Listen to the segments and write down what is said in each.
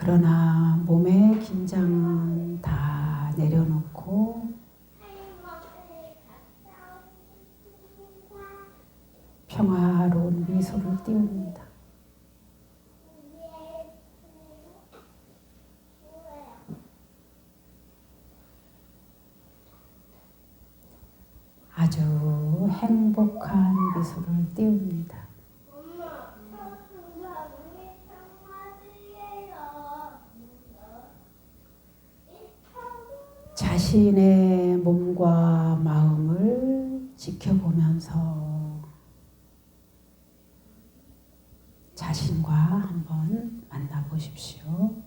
그러나 몸의 긴장은 다 내려놓고 평화로운 미소를 띄웁니다. 아주 행복한 미소를 띄웁니다. 자신의 몸과 마음을 지켜보면서 자신과 한번 만나보십시오.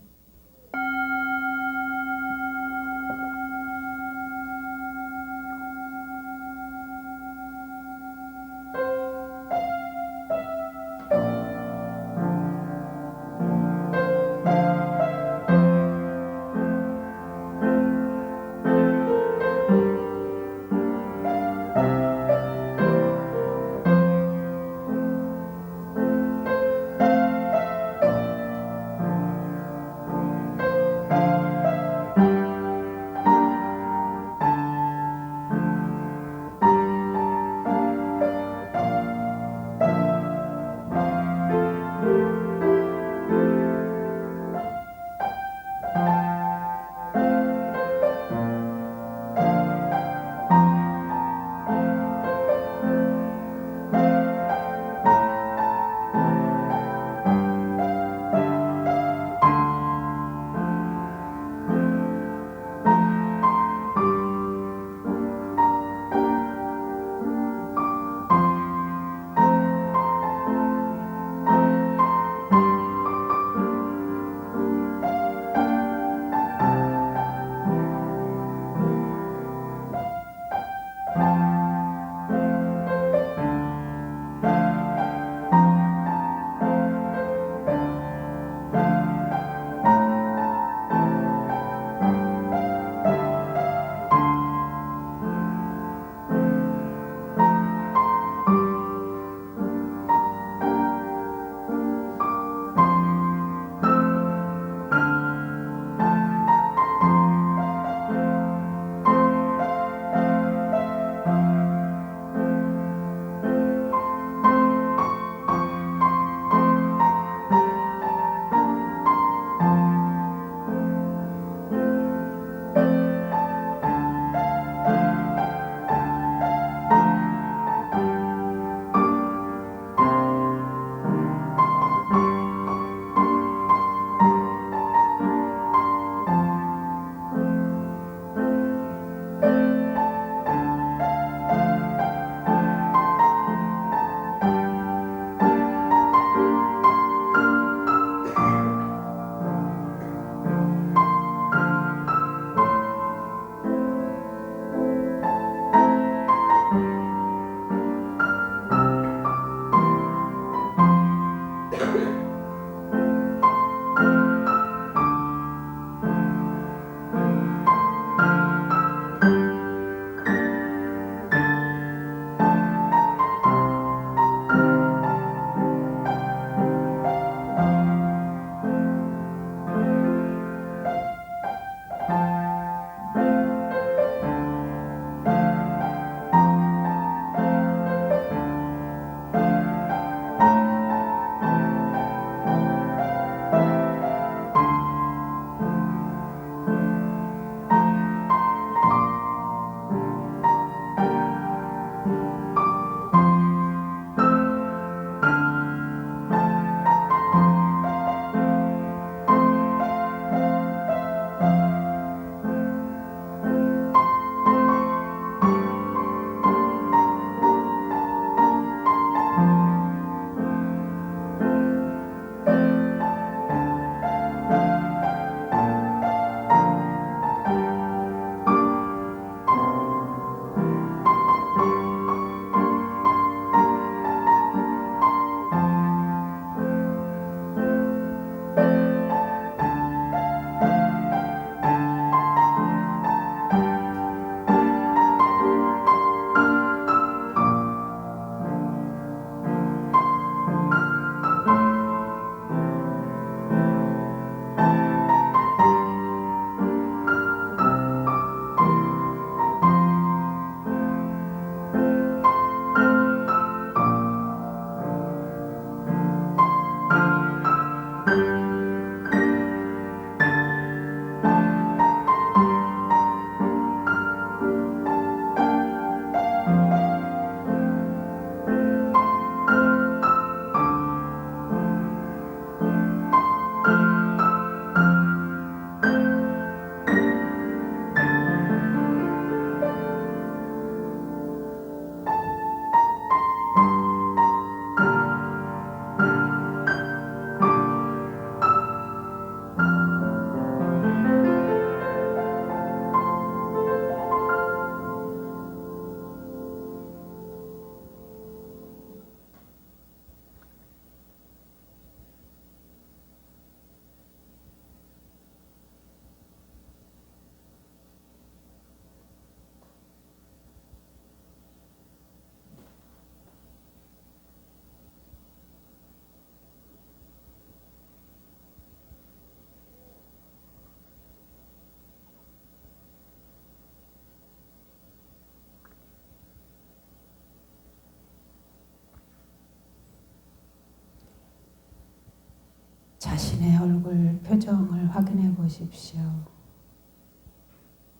자신의 얼굴 표정을 확인해 보십시오.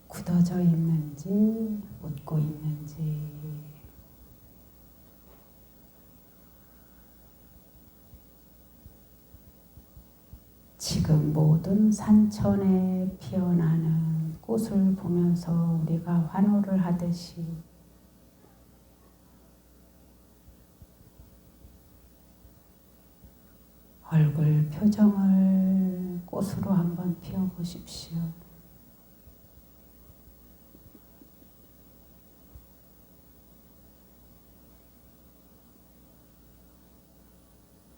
굳어져 있는지, 웃고 있는지. 지금 모든 산천에 피어나는 꽃을 보면서 우리가 환호를 하듯이 얼굴 표정을 꽃으로 한번 피워보십시오.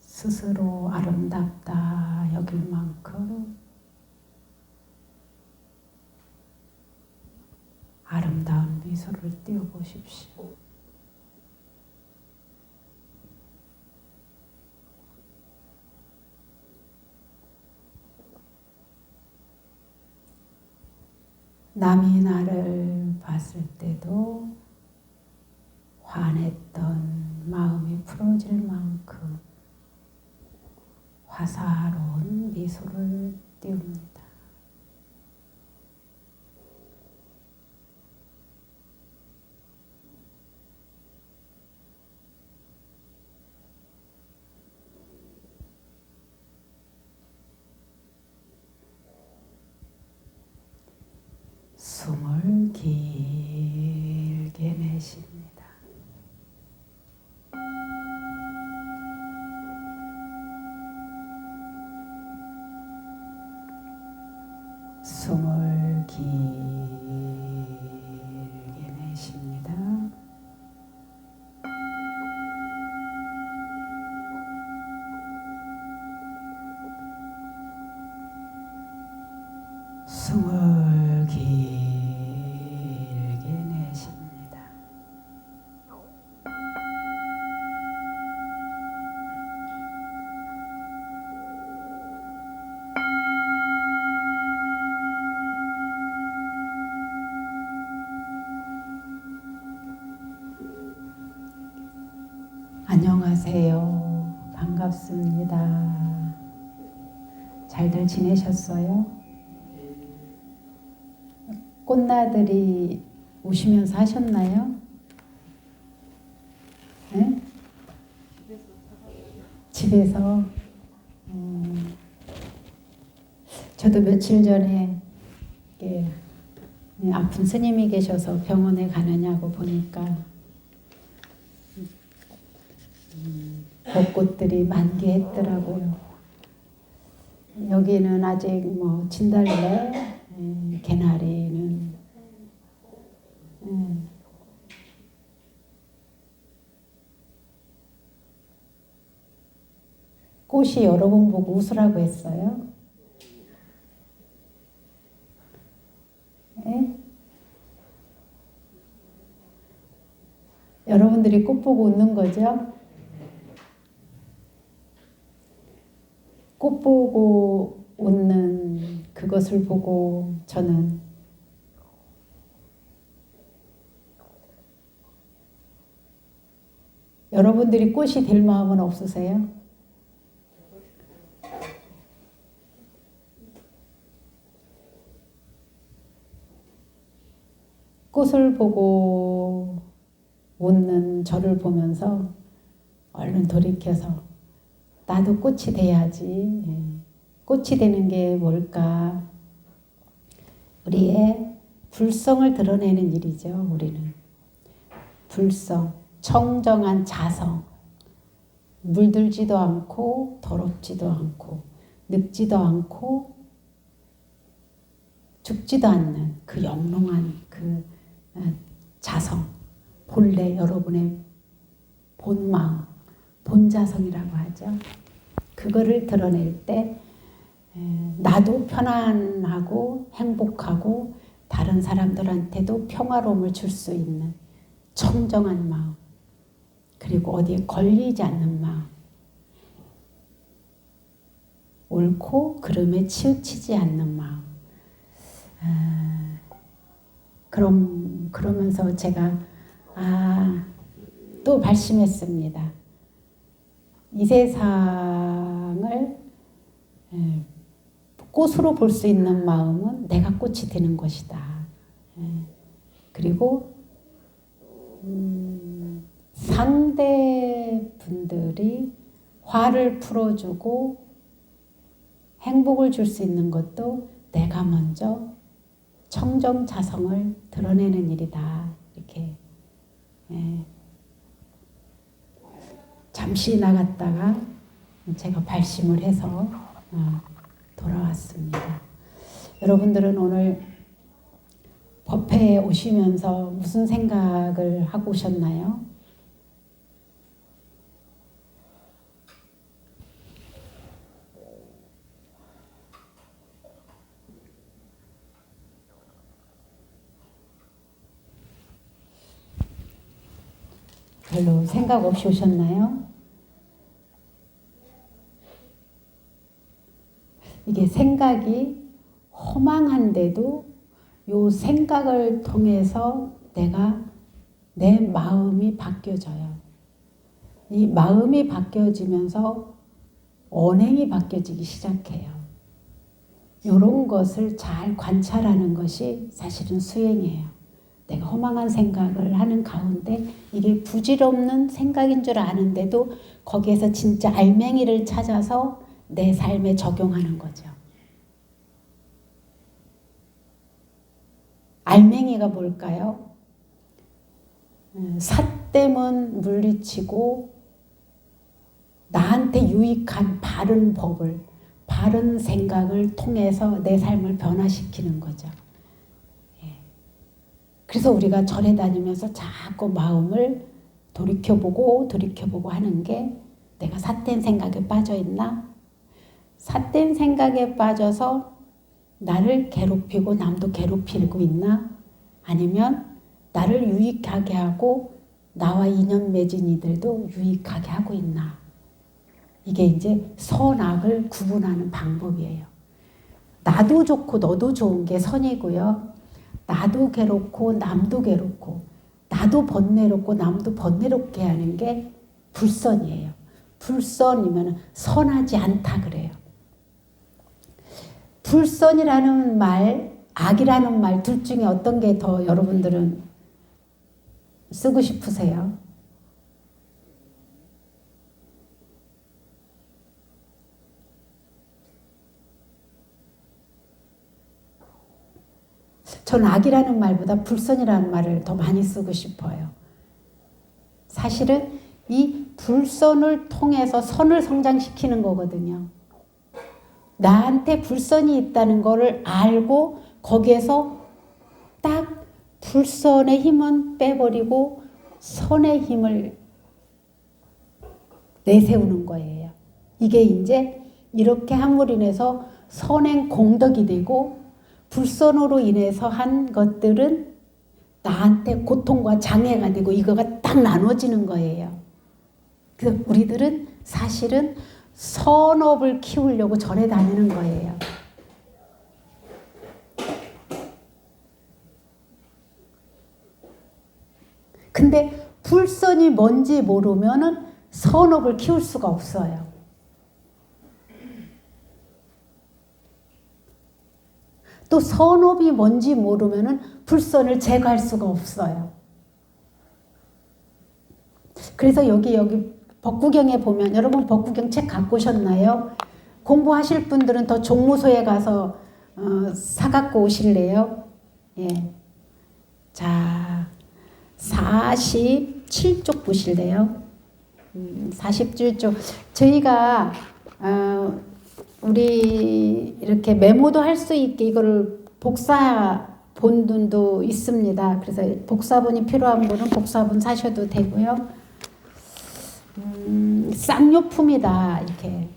스스로 아름답다 여길 만큼 아름다운 미소를 띄워보십시오. 남이 나를 봤을 때도 화냈던 마음이 풀어질 만큼 화사로운 미소를 띄웁니다. 숨을 길게 내쉽니다. 숨을 길게 내쉽니다. 숨을 길게 내쉽니다. 안녕하세요. 반갑습니다. 잘들 지내셨어요? 꽃나들이 오시면서 하셨나요? 네? 집에서. 저도 며칠 전에 아픈 스님이 계셔서 병원에 가느냐고 보니까 벚꽃들이 만개했더라고요. 여기는 아직 진달래, 개나리는 꽃이 여러 번 보고 웃으라고 했어요. 네? 여러분들이 꽃 보고 웃는 거죠? 꽃 보고 웃는 그것을 보고 저는 여러분들이 꽃이 될 마음은 없으세요? 꽃을 보고 웃는 저를 보면서 얼른 돌이켜서 나도 꽃이 돼야지. 꽃이 되는 게 뭘까? 우리의 불성을 드러내는 일이죠. 우리는 불성, 청정한 자성, 물들지도 않고 더럽지도 않고 늙지도 않고 죽지도 않는 그 영롱한 그 자성, 본래 여러분의 본마음, 본자성이라고 하죠. 그거를 드러낼 때 나도 편안하고 행복하고 다른 사람들한테도 평화로움을 줄 수 있는 청정한 마음, 그리고 어디에 걸리지 않는 마음, 옳고 그름에 치우치지 않는 마음. 그러면서 제가 또 발심했습니다. 이 세상을 꽃으로 볼 수 있는 마음은 내가 꽃이 되는 것이다. 그리고 상대분들이 화를 풀어주고 행복을 줄 수 있는 것도 내가 먼저 청정자성을 드러내는 일이다. 이렇게 잠시 나갔다가 제가 발심을 해서 돌아왔습니다. 여러분들은 오늘 법회에 오시면서 무슨 생각을 하고 오셨나요? 별로 생각 없이 오셨나요? 이게 생각이 허망한데도 요 생각을 통해서 내 마음이 바뀌어져요. 이 마음이 바뀌어지면서 언행이 바뀌어지기 시작해요. 이런 것을 잘 관찰하는 것이 사실은 수행이에요. 내가 허망한 생각을 하는 가운데 이게 부질없는 생각인 줄 아는데도 거기에서 진짜 알맹이를 찾아서 내 삶에 적용하는 거죠. 알맹이가 뭘까요? 삿됨은 물리치고 나한테 유익한 바른 법을, 바른 생각을 통해서 내 삶을 변화시키는 거죠. 그래서 우리가 절에 다니면서 자꾸 마음을 돌이켜보고 하는 게 내가 삿된 생각에 빠져 있나? 삿된 생각에 빠져서 나를 괴롭히고 남도 괴롭히고 있나? 아니면 나를 유익하게 하고 나와 인연 맺은 이들도 유익하게 하고 있나? 이게 이제 선악을 구분하는 방법이에요. 나도 좋고 너도 좋은 게 선이고요. 나도 괴롭고 남도 괴롭고 나도 번뇌롭고 남도 번뇌롭게 하는 게 불선이에요. 불선이면 선하지 않다 그래요. 불선이라는 말, 악이라는 말 둘 중에 어떤 게 더 여러분들은 쓰고 싶으세요? 전 악이라는 말보다 불선이라는 말을 더 많이 쓰고 싶어요. 사실은 이 불선을 통해서 선을 성장시키는 거거든요. 나한테 불선이 있다는 거를 알고 거기에서 딱 불선의 힘은 빼버리고 선의 힘을 내세우는 거예요. 이게 이제 이렇게 함으로 인해서 선행 공덕이 되고 불선으로 인해서 한 것들은 나한테 고통과 장애가 되고 이거가 딱 나눠지는 거예요. 그래서 우리들은 사실은 선업을 키우려고 절에 다니는 거예요. 근데 불선이 뭔지 모르면은 선업을 키울 수가 없어요. 또 선업이 뭔지 모르면은 불선을 제거할 수가 없어요. 그래서 여기 법구경에 보면 여러분 법구경 책 갖고 오셨나요? 공부하실 분들은 더 종무소에 가서 사갖고 오실래요? 예. 자, 47쪽 보실래요? 47쪽. 저희가 우리 이렇게 메모도 할 수 있게 이거를 복사 본분도 있습니다. 그래서 복사본이 필요한 분은 복사본 사셔도 되고요. 쌍요품이다 이렇게.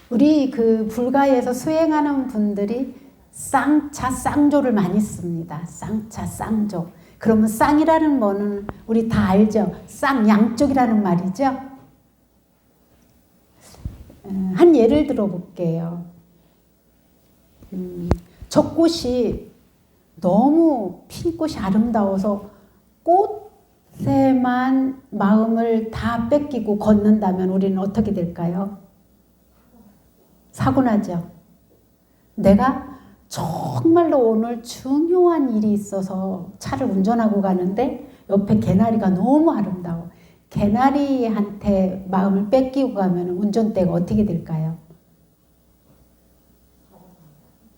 우리 그 불가에서 수행하는 분들이 쌍차 쌍조를 많이 씁니다. 쌍차 쌍조. 그러면 쌍이라는 거는 우리 다 알죠. 쌍 양쪽이라는 말이죠. 한 예를 들어볼게요. 저 꽃이 너무 핀 꽃이 아름다워서 꽃에만 마음을 다 뺏기고 걷는다면 우리는 어떻게 될까요? 사고 나죠. 내가 정말로 오늘 중요한 일이 있어서 차를 운전하고 가는데 옆에 개나리가 너무 아름다워. 개나리한테 마음을 뺏기고 가면 운전대가 어떻게 될까요?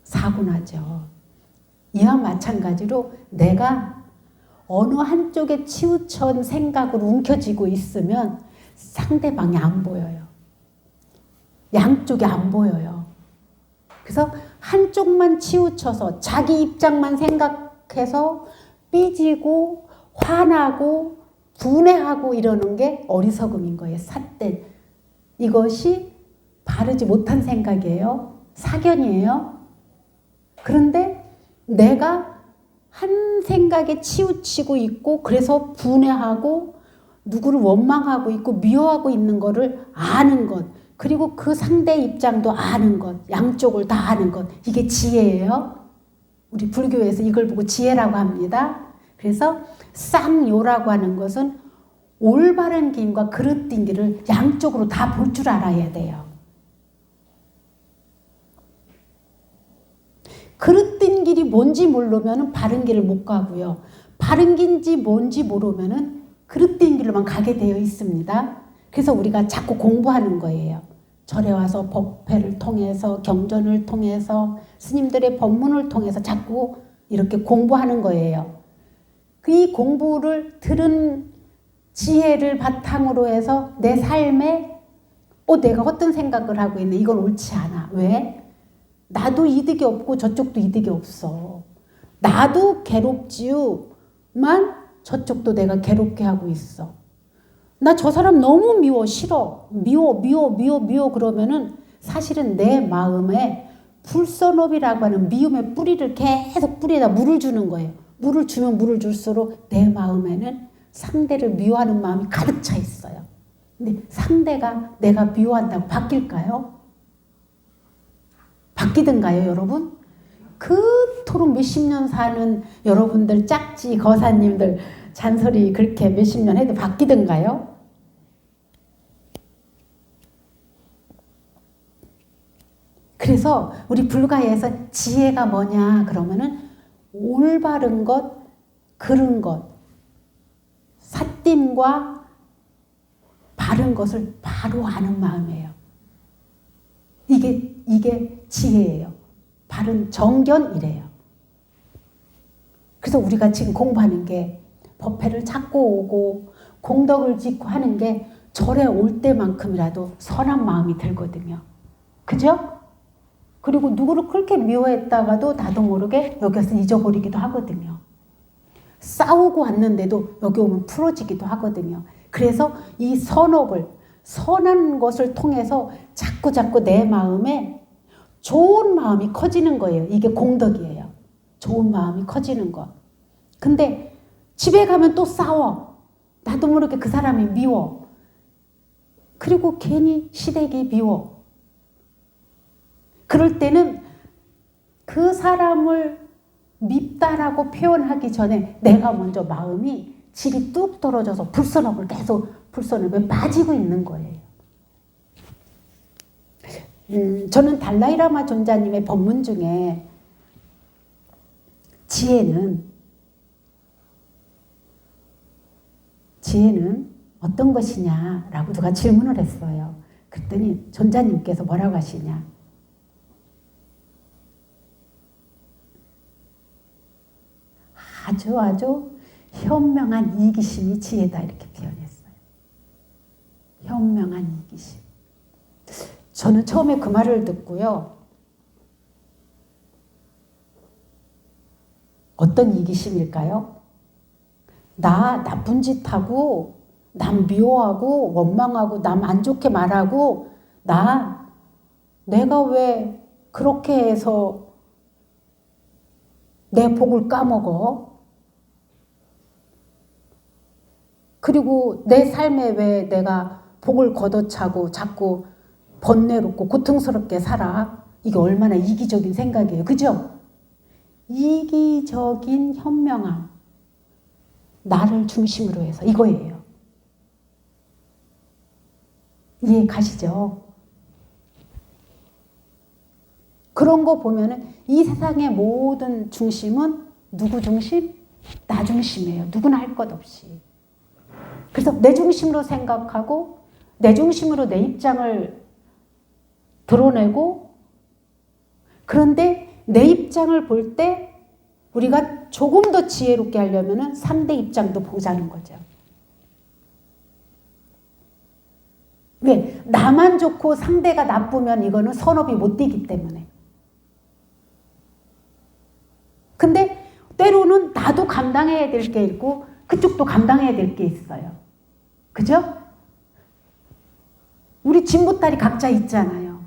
사고 나죠. 이와 마찬가지로 내가 어느 한쪽에 치우친 생각으로 움켜쥐고 있으면 상대방이 안 보여요. 양쪽이 안 보여요. 그래서 한쪽만 치우쳐서 자기 입장만 생각해서 삐지고 화나고 분해하고 이러는 게 어리석음인 거예요. 삿된. 이것이 바르지 못한 생각이에요. 사견이에요. 그런데 내가 한 생각에 치우치고 있고 그래서 분해하고 누구를 원망하고 있고 미워하고 있는 거를 아는 것, 그리고 그 상대 입장도 아는 것, 양쪽을 다 아는 것, 이게 지혜예요. 우리 불교에서 이걸 보고 지혜라고 합니다. 그래서 쌍요라고 하는 것은 올바른 길과 그릇된 길을 양쪽으로 다 볼 줄 알아야 돼요. 그릇된 길이 뭔지 모르면 바른 길을 못 가고요. 바른 길인지 뭔지 모르면 그릇된 길로만 가게 되어 있습니다. 그래서 우리가 자꾸 공부하는 거예요. 절에 와서 법회를 통해서 경전을 통해서 스님들의 법문을 통해서 자꾸 이렇게 공부하는 거예요. 이 공부를 들은 지혜를 바탕으로 해서 내 삶에 내가 어떤 생각을 하고 있네. 이건 옳지 않아. 왜? 나도 이득이 없고 저쪽도 이득이 없어. 나도 괴롭지만 저쪽도 내가 괴롭게 하고 있어. 나 저 사람 너무 미워, 싫어. 미워 그러면은 사실은 내 마음에 불선업이라고 하는 미움의 뿌리를 계속 뿌리에다 물을 주는 거예요. 물을 주면 물을 줄수록 내 마음에는 상대를 미워하는 마음이 가득 차 있어요. 근데 상대가 내가 미워한다고 바뀔까요? 바뀌던가요, 여러분? 그토록 몇십 년 사는 여러분들 짝지 거사님들 잔소리 그렇게 몇십 년 해도 바뀌던가요? 그래서 우리 불가에서 지혜가 뭐냐 그러면은 올바른 것, 그른 것, 삿됨과 바른 것을 바로 아는 마음이에요. 이게 지혜예요. 바른 정견이래요. 그래서 우리가 지금 공부하는 게 법회를 찾고 오고 공덕을 짓고 하는 게 절에 올 때만큼이라도 선한 마음이 들거든요. 그죠? 그리고 누구를 그렇게 미워했다가도 나도 모르게 여기서 잊어버리기도 하거든요. 싸우고 왔는데도 여기 오면 풀어지기도 하거든요. 그래서 이 선업을, 선한 것을 통해서 자꾸 내 마음에 좋은 마음이 커지는 거예요. 이게 공덕이에요. 좋은 마음이 커지는 것. 근데 집에 가면 또 싸워. 나도 모르게 그 사람이 미워. 그리고 괜히 시댁이 미워. 그럴 때는 그 사람을 밉다라고 표현하기 전에 내가 먼저 마음이 질이 뚝 떨어져서 불선업을 계속 불선업에 빠지고 있는 거예요. 저는 달라이라마 존자님의 법문 중에 지혜는 어떤 것이냐라고 누가 질문을 했어요. 그랬더니 존자님께서 뭐라고 하시냐. 아주 현명한 이기심이 지혜다 이렇게 표현했어요. 현명한 이기심. 저는 처음에 그 말을 듣고요. 어떤 이기심일까요? 나 나쁜 짓 하고 남 미워하고 원망하고 남 안 좋게 말하고 내가 왜 그렇게 해서 내 복을 까먹어? 그리고 내 삶에 왜 내가 복을 걷어차고 자꾸 번뇌롭고 고통스럽게 살아? 이게 얼마나 이기적인 생각이에요. 그죠? 이기적인 현명함. 나를 중심으로 해서 이거예요. 이해 가시죠? 그런 거 보면은 이 세상의 모든 중심은 누구 중심? 나 중심이에요. 누구나 할 것 없이. 그래서 내 중심으로 생각하고 내 중심으로 내 입장을 드러내고, 그런데 내 입장을 볼 때 우리가 조금 더 지혜롭게 하려면 상대 입장도 보자는 거죠. 왜? 나만 좋고 상대가 나쁘면 이거는 선업이 못 되기 때문에. 근데 때로는 나도 감당해야 될 게 있고 그쪽도 감당해야 될 게 있어요. 그죠? 우리 진보딸이 각자 있잖아요.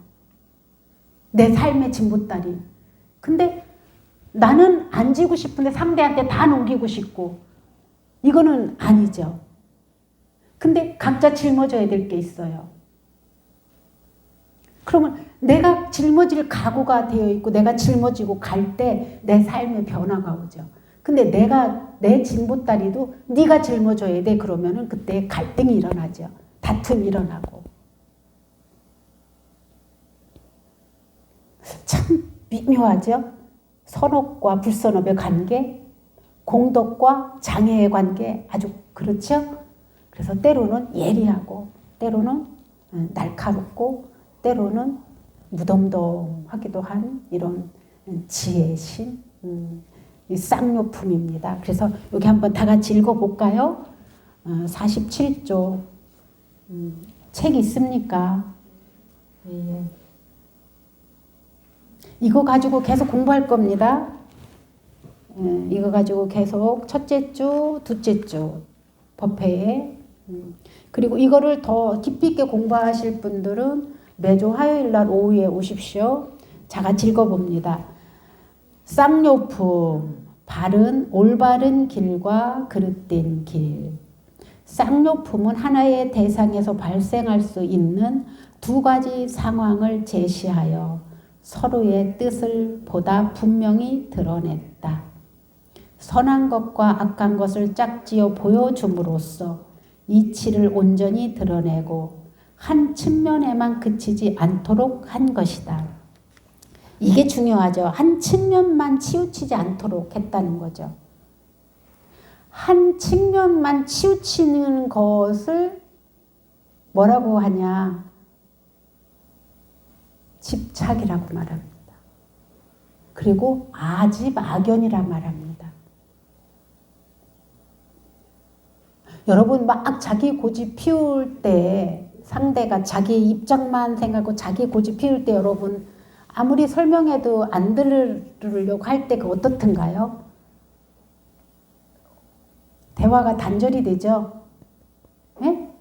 내 삶의 진보딸이. 근데 나는 안 지고 싶은데 상대한테 다 넘기고 싶고, 이거는 아니죠. 근데 각자 짊어져야 될 게 있어요. 그러면 내가 짊어질 각오가 되어 있고 내가 짊어지고 갈 때 내 삶의 변화가 오죠. 근데 내 진보딸이도 네가 짊어져야 돼 그러면은 그때 갈등이 일어나죠. 다툼이 일어나고. 참 미묘하죠. 선업과 불선업의 관계, 공덕과 장애의 관계, 아주 그렇죠. 그래서 때로는 예리하고 때로는 날카롭고 때로는 무덤덤하기도 한 이런 지혜의 신, 이 쌍욕품입니다. 그래서 여기 한번 다 같이 읽어볼까요? 47조. 책 있습니까? 예. 이거 가지고 계속 공부할 겁니다. 이거 가지고 계속 첫째 주, 둘째 주 법회에. 그리고 이거를 더 깊이 있게 공부하실 분들은 매주 화요일 날 오후에 오십시오. 자, 같이 읽어봅니다. 쌍욕품, 바른 올바른 길과 그릇된 길. 쌍욕품은 하나의 대상에서 발생할 수 있는 두 가지 상황을 제시하여 서로의 뜻을 보다 분명히 드러냈다. 선한 것과 악한 것을 짝지어 보여줌으로써 이치를 온전히 드러내고 한 측면에만 그치지 않도록 한 것이다. 이게 중요하죠. 한 측면만 치우치지 않도록 했다는 거죠. 한 측면만 치우치는 것을 뭐라고 하냐? 집착이라고 말합니다. 그리고 아집악연이라 말합니다. 여러분 막 자기 고집 피울 때, 상대가 자기 입장만 생각하고 자기 고집 피울 때 여러분 아무리 설명해도 안 들으려고 할 때 그 어떻든가요? 대화가 단절이 되죠. 네?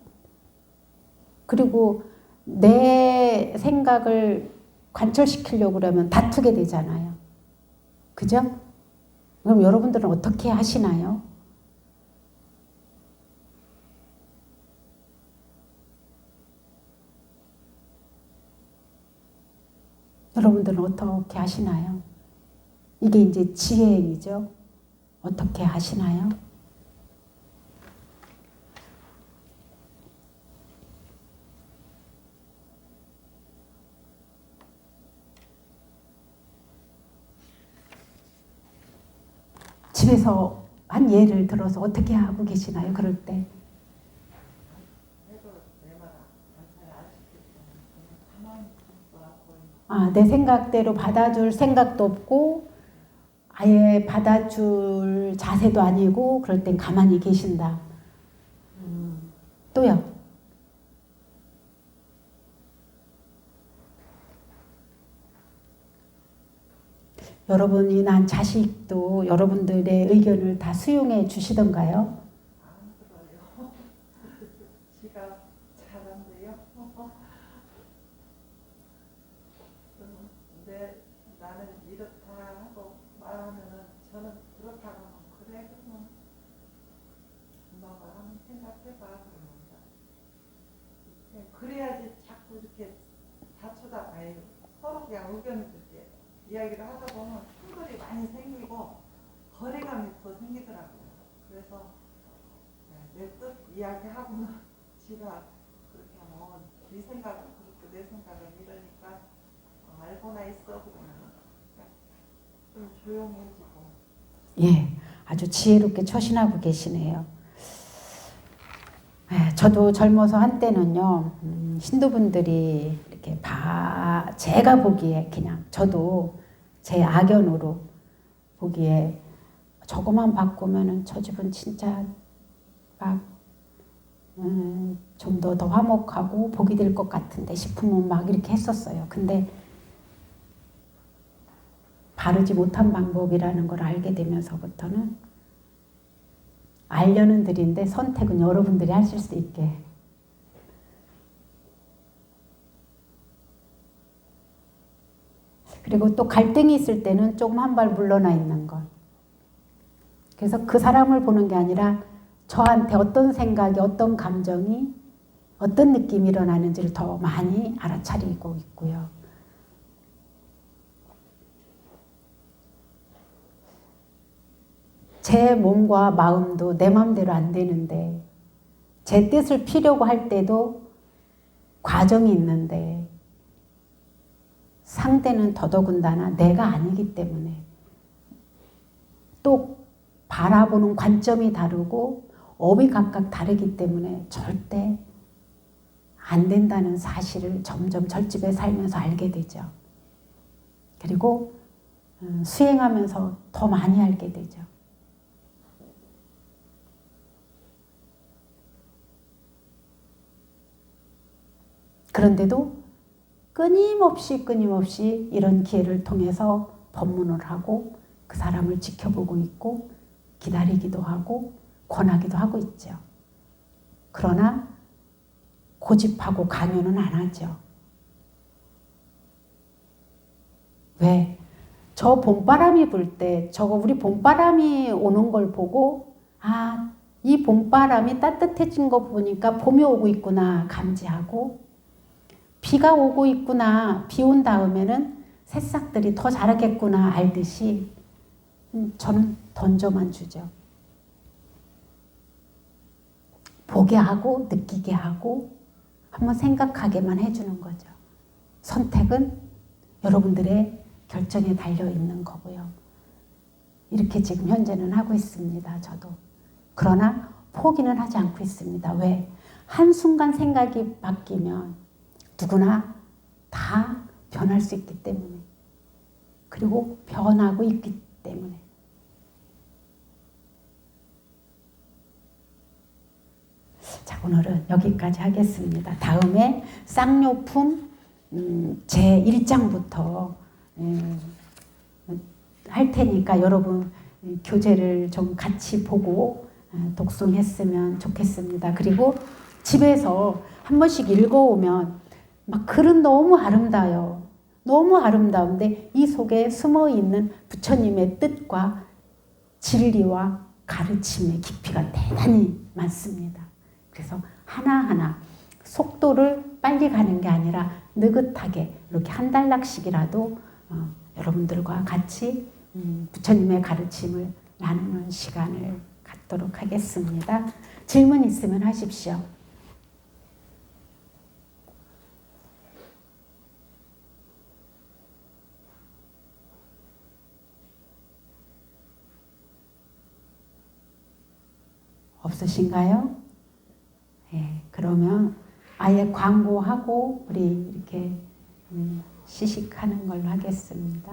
그리고 내 생각을 관철시키려고 그러면 다투게 되잖아요. 그죠? 그럼 여러분들은 어떻게 하시나요? 여러분들은 어떻게 하시나요? 이게 이제 지혜이죠. 어떻게 하시나요? 집에서 한 예를 들어서 어떻게 하고 계시나요? 그럴 때. 내 생각대로 받아줄 생각도 없고 아예 받아줄 자세도 아니고 그럴 땐 가만히 계신다. 또요. 여러분이 난 자식도 여러분들의 의견을 다 수용해 주시던가요? 지가 잘한대요. 근데 나는 이렇다 하고 말하면은 저는 그렇다 하면 그래 그러면 너가 한번 생각해봐 그럽니다. 그래야지 자꾸 이렇게 다투다가 서로 그냥 의견을 이렇게 이야기를 하다 보면 충돌이 많이 생기고 거리감이 더 생기더라고요. 그래서 내 뜻 이야기하고는 지가 그렇게 하면 네 생각은 그렇고 내 생각은 이러니까 알고나 있어 그러면 좀 조용해지고. 예, 아주 지혜롭게 처신하고 계시네요. 예, 저도 젊어서 한때는요, 신도분들이 이렇게 제가 보기에 그냥 저도 제 악연으로 보기에 저거만 바꾸면은 저 집은 진짜 막 좀 더 화목하고 복이 될 것 같은데 싶으면 막 이렇게 했었어요. 근데 바르지 못한 방법이라는 걸 알게 되면서부터는 알려는 드린데 선택은 여러분들이 하실 수 있게. 그리고 또 갈등이 있을 때는 조금 한 발 물러나 있는 것. 그래서 그 사람을 보는 게 아니라 저한테 어떤 생각이, 어떤 감정이, 어떤 느낌이 일어나는지를 더 많이 알아차리고 있고요. 제 몸과 마음도 내 마음대로 안 되는데 제 뜻을 피려고 할 때도 과정이 있는데 상대는 더더군다나 내가 아니기 때문에 또 바라보는 관점이 다르고 업이 각각 다르기 때문에 절대 안 된다는 사실을 점점 절집에 살면서 알게 되죠. 그리고 수행하면서 더 많이 알게 되죠. 그런데도 끊임없이 이런 기회를 통해서 법문을 하고 그 사람을 지켜보고 있고 기다리기도 하고 권하기도 하고 있죠. 그러나 고집하고 강요는 안 하죠. 왜? 저 봄바람이 불 때 저거 우리 봄바람이 오는 걸 보고 아, 이 봄바람이 따뜻해진 거 보니까 봄이 오고 있구나 감지하고 비가 오고 있구나 비 온 다음에는 새싹들이 더 자라겠구나 알듯이 저는 던져만 주죠. 보게 하고 느끼게 하고 한번 생각하게만 해주는 거죠. 선택은 여러분들의 결정에 달려 있는 거고요. 이렇게 지금 현재는 하고 있습니다. 저도. 그러나 포기는 하지 않고 있습니다. 왜? 한순간 생각이 바뀌면 누구나 다 변할 수 있기 때문에. 그리고 변하고 있기 때문에. 자, 오늘은 여기까지 하겠습니다. 다음에 쌍욕품 제 1장부터 할 테니까 여러분 교재를 좀 같이 보고 독송했으면 좋겠습니다. 그리고 집에서 한 번씩 읽어오면 막 글은 너무 아름다워요. 너무 아름다운데 이 속에 숨어있는 부처님의 뜻과 진리와 가르침의 깊이가 대단히 많습니다. 그래서 하나하나 속도를 빨리 가는 게 아니라 느긋하게 이렇게 한 단락씩이라도 여러분들과 같이 부처님의 가르침을 나누는 시간을 갖도록 하겠습니다. 질문 있으면 하십시오. 없으신가요? 네, 그러면 아예 광고하고 우리 이렇게 시식하는 걸로 하겠습니다.